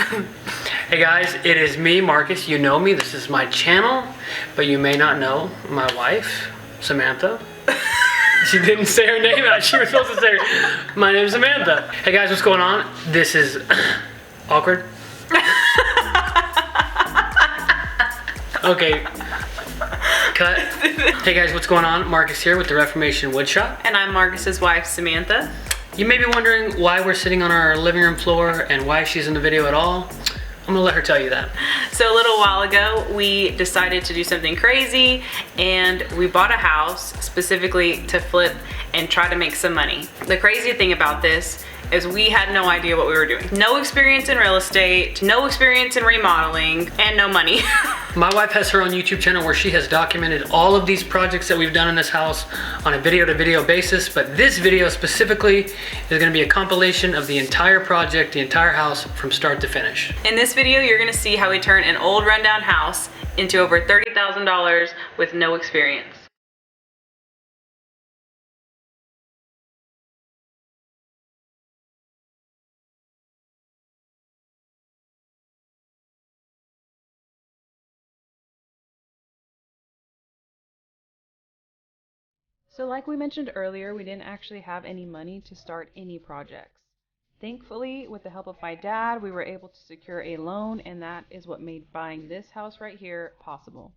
Hey guys, it is me, Marcus. You know me. This is my channel, but you may not know my wife, Samantha. She didn't say her name out. She was supposed to say, my name's Samantha. Hey guys, what's going on? This is awkward. Okay. Cut. Hey guys, what's going on? Marcus here with the Reformation Woodshop. And I'm Marcus's wife, Samantha. You may be wondering why we're sitting on our living room floor and why she's in the video at all. I'm gonna let her tell you that. So a little while ago, we decided to do something crazy and we bought a house specifically to flip and try to make some money. The crazy thing about this is we had no idea what we were doing. No experience in real estate, no experience in remodeling, and no money. My wife has her own YouTube channel where she has documented all of these projects that we've done in this house on a video-to-video basis, but this video specifically is gonna be a compilation of the entire project, the entire house, from start to finish. In this video, you're gonna see how we turn an old rundown house into over $30,000 with no experience. So like we mentioned earlier, we didn't actually have any money to start any projects. Thankfully, with the help of my dad, we were able to secure a loan, and that is what made buying this house right here possible.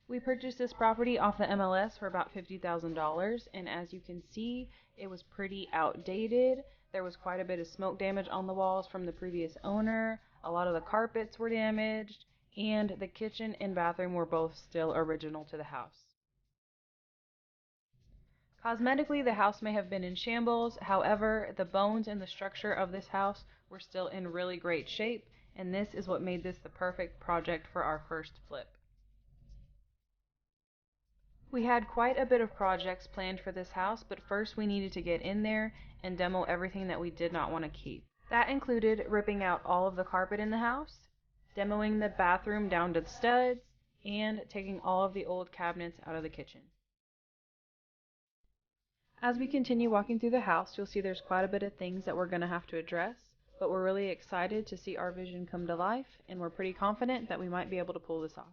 We purchased this property off the MLS for about $50,000, and as you can see, it was pretty outdated. There was quite a bit of smoke damage on the walls from the previous owner. A lot of the carpets were damaged, and the kitchen and bathroom were both still original to the house. Cosmetically, the house may have been in shambles. However, the bones and the structure of this house were still in really great shape, and this is what made this the perfect project for our first flip. We had quite a bit of projects planned for this house, but first we needed to get in there and demo everything that we did not want to keep. That included ripping out all of the carpet in the house, demoing the bathroom down to the studs, and taking all of the old cabinets out of the kitchen. As we continue walking through the house, you'll see there's quite a bit of things that we're going to have to address, but we're really excited to see our vision come to life, and we're pretty confident that we might be able to pull this off.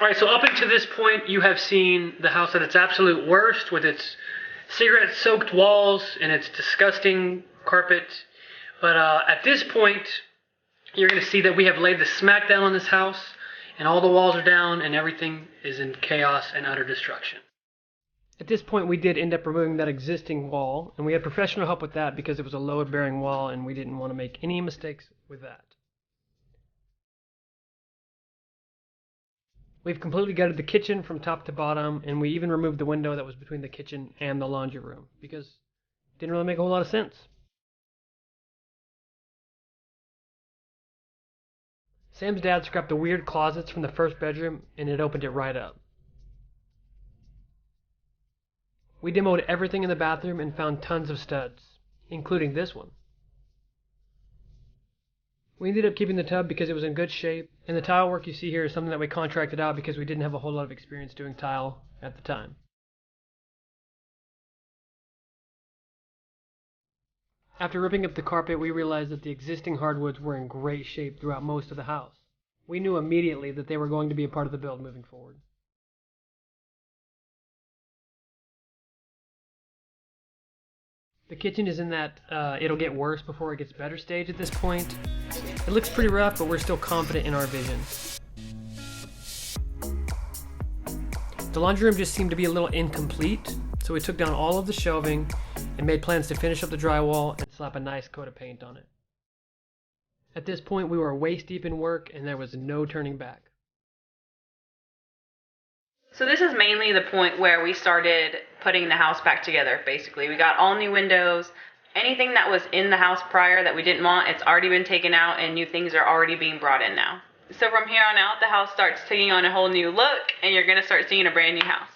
Alright, so up until this point, you have seen the house at its absolute worst with its cigarette-soaked walls and its disgusting carpet. But at this point, you're going to see that we have laid the smackdown on this house, and all the walls are down, and everything is in chaos and utter destruction. At this point, we did end up removing that existing wall, and we had professional help with that because it was a load-bearing wall, and we didn't want to make any mistakes with that. We've completely gutted the kitchen from top to bottom, and we even removed the window that was between the kitchen and the laundry room, because it didn't really make a whole lot of sense. Sam's dad scrapped the weird closets from the first bedroom, and it opened it right up. We demoed everything in the bathroom and found tons of studs, including this one. We ended up keeping the tub because it was in good shape, and the tile work you see here is something that we contracted out because we didn't have a whole lot of experience doing tile at the time. After ripping up the carpet, we realized that the existing hardwoods were in great shape throughout most of the house. We knew immediately that they were going to be a part of the build moving forward. The kitchen is in that it'll get worse before it gets better stage at this point. It looks pretty rough, but we're still confident in our vision. The laundry room just seemed to be a little incomplete, so we took down all of the shelving and made plans to finish up the drywall and slap a nice coat of paint on it. At this point, we were waist deep in work and there was no turning back. So this is mainly the point where we started putting the house back together, basically. We got all new windows. Anything that was in the house prior that we didn't want, it's already been taken out and new things are already being brought in now. So from here on out, the house starts taking on a whole new look and you're going to start seeing a brand new house.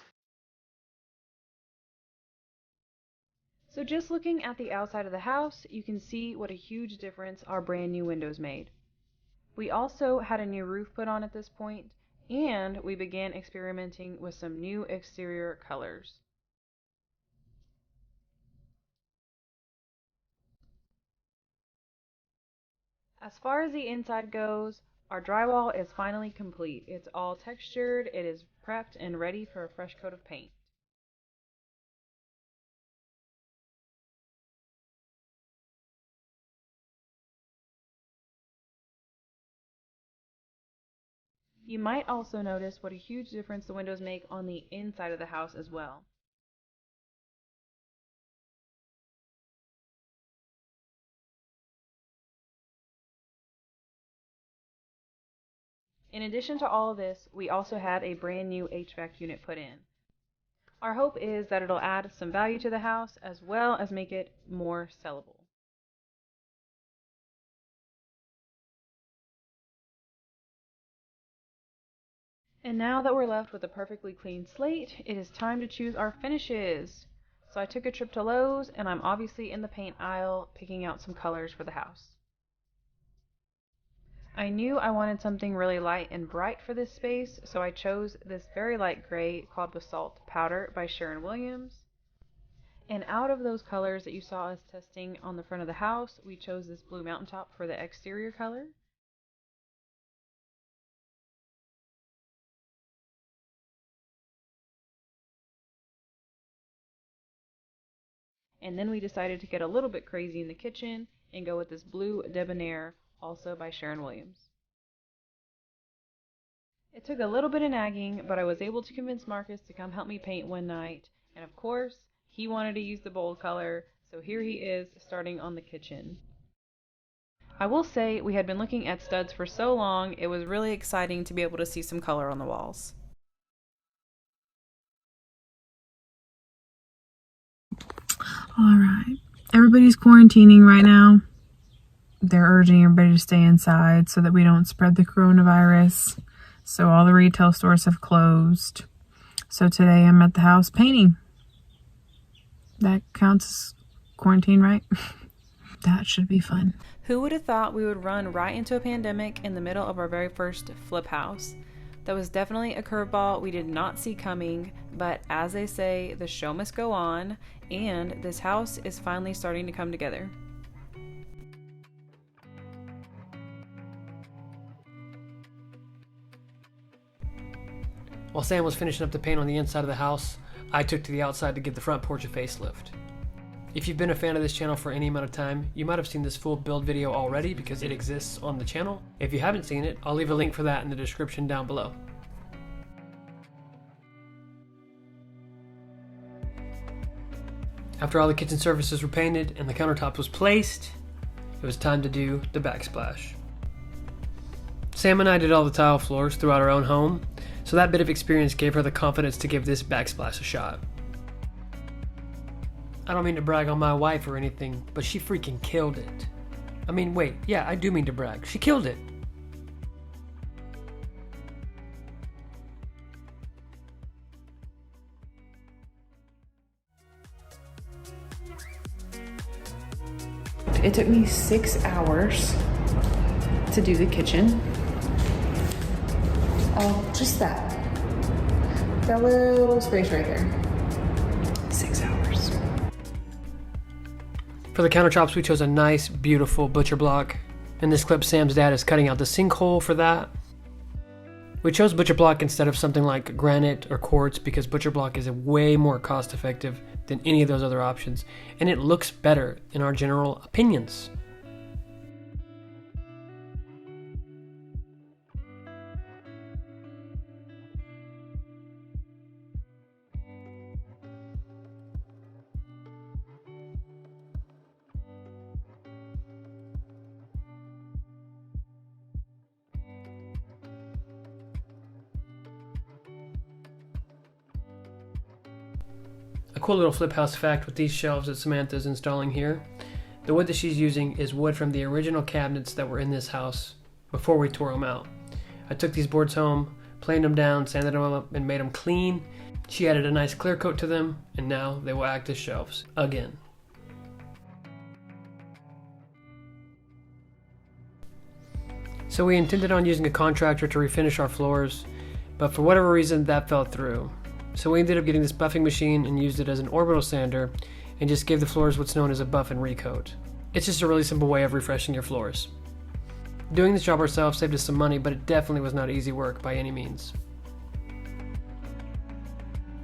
So just looking at the outside of the house, you can see what a huge difference our brand new windows made. We also had a new roof put on at this point, and we began experimenting with some new exterior colors. As far as the inside goes, our drywall is finally complete. It's all textured, it is prepped and ready for a fresh coat of paint. You might also notice what a huge difference the windows make on the inside of the house as well. In addition to all of this, we also had a brand new HVAC unit put in. Our hope is that it'll add some value to the house as well as make it more sellable. And now that we're left with a perfectly clean slate, it is time to choose our finishes. So I took a trip to Lowe's and I'm obviously in the paint aisle picking out some colors for the house. I knew I wanted something really light and bright for this space, so I chose this very light gray called Basalt Powder by Sharon Williams. And out of those colors that you saw us testing on the front of the house, we chose this blue mountaintop for the exterior color. And then we decided to get a little bit crazy in the kitchen and go with this blue debonair, also by Sharon Williams. It took a little bit of nagging, but I was able to convince Marcus to come help me paint one night, and of course, he wanted to use the bold color, so here he is starting on the kitchen. I will say we had been looking at studs for so long, it was really exciting to be able to see some color on the walls. Alright, everybody's quarantining right now. They're urging everybody to stay inside so that we don't spread the coronavirus. So all the retail stores have closed. So today I'm at the house painting. That counts as quarantine, right? That should be fun. Who would have thought we would run right into a pandemic in the middle of our very first flip house? That was definitely a curveball we did not see coming, but as they say, the show must go on, and this house is finally starting to come together. While Sam was finishing up the paint on the inside of the house, I took to the outside to give the front porch a facelift. If you've been a fan of this channel for any amount of time, you might have seen this full build video already because it exists on the channel. If you haven't seen it, I'll leave a link for that in the description down below. After all the kitchen surfaces were painted and the countertop was placed, it was time to do the backsplash. Sam and I did all the tile floors throughout our own home, so that bit of experience gave her the confidence to give this backsplash a shot. I don't mean to brag on my wife or anything, but she freaking killed it. I mean, wait, yeah, I do mean to brag. She killed it. It took me 6 hours to do the kitchen. Oh, just that little space right there. 6 hours. For the countertops, we chose a nice, beautiful butcher block. In this clip, Sam's dad is cutting out the sinkhole for that. We chose butcher block instead of something like granite or quartz because butcher block is way more cost effective than any of those other options, and it looks better in our general opinions. A cool little flip house fact with these shelves that Samantha's installing here. The wood that she's using is wood from the original cabinets that were in this house before we tore them out. I took these boards home, planed them down, sanded them up, and made them clean. She added a nice clear coat to them, and now they will act as shelves again. So we intended on using a contractor to refinish our floors, but for whatever reason that fell through. So we ended up getting this buffing machine and used it as an orbital sander and just gave the floors what's known as a buff and recoat. It's just a really simple way of refreshing your floors. Doing this job ourselves saved us some money, but it definitely was not easy work by any means.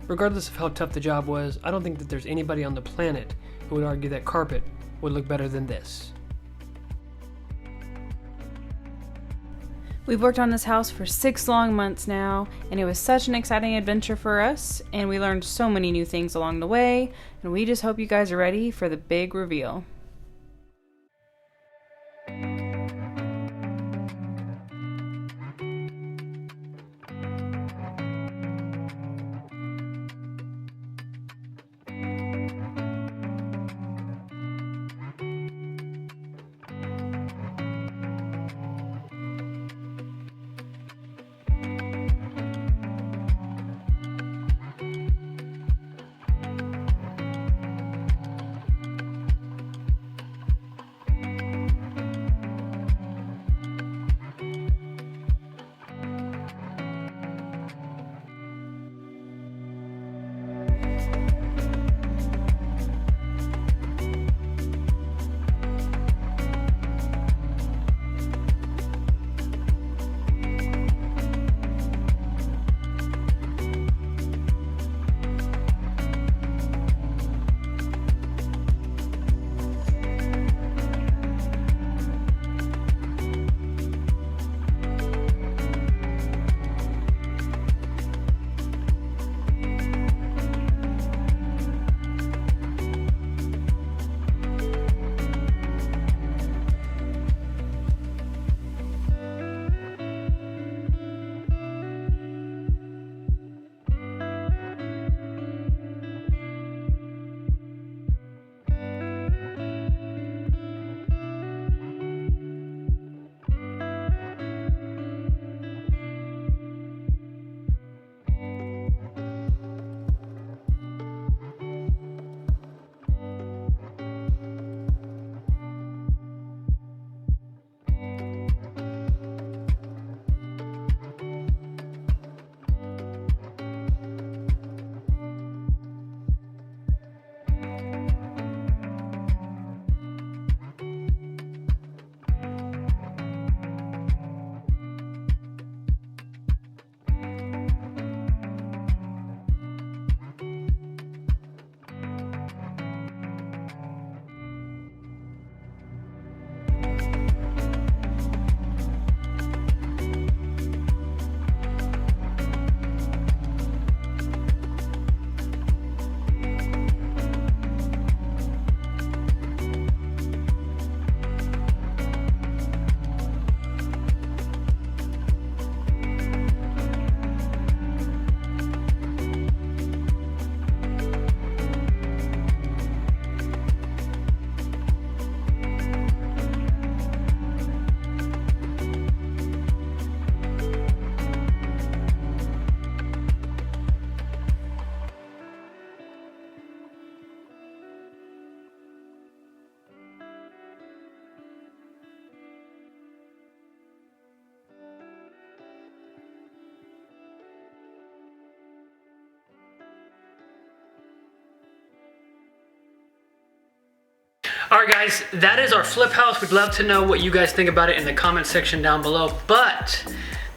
Regardless of how tough the job was, I don't think that there's anybody on the planet who would argue that carpet would look better than this. We've worked on this house for 6 long months now, and it was such an exciting adventure for us, and we learned so many new things along the way, and we just hope you guys are ready for the big reveal. All right, guys, that is our flip house. We'd love to know what you guys think about it in the comment section down below. But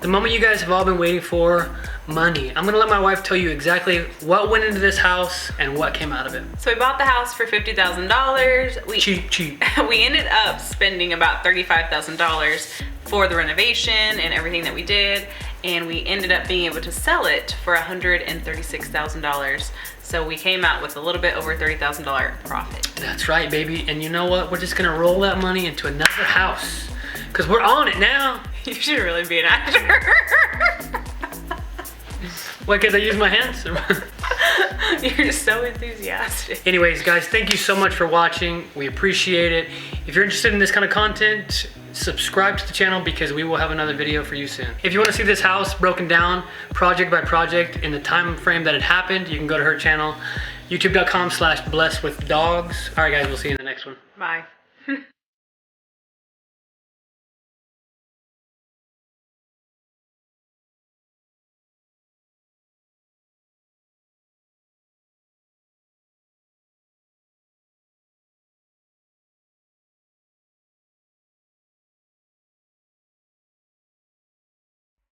the moment you guys have all been waiting for, money. I'm gonna let my wife tell you exactly what went into this house and what came out of it. So we bought the house for $50,000. Cheap. We ended up spending about $35,000 for the renovation and everything that we did. And we ended up being able to sell it for $136,000. So we came out with a little bit over $30,000 profit. That's right, baby. And you know what? We're just gonna roll that money into another house because we're on it now. You should really be an actor. What, because I use my hands? You're so enthusiastic. Anyways, guys, thank you so much for watching. We appreciate it. If you're interested in this kind of content, subscribe to the channel because we will have another video for you soon. If you want to see this house broken down project by project in the time frame that it happened, you can go to her channel, youtube.com/blessedwithdogs. All right, guys, we'll see you in the next one. Bye.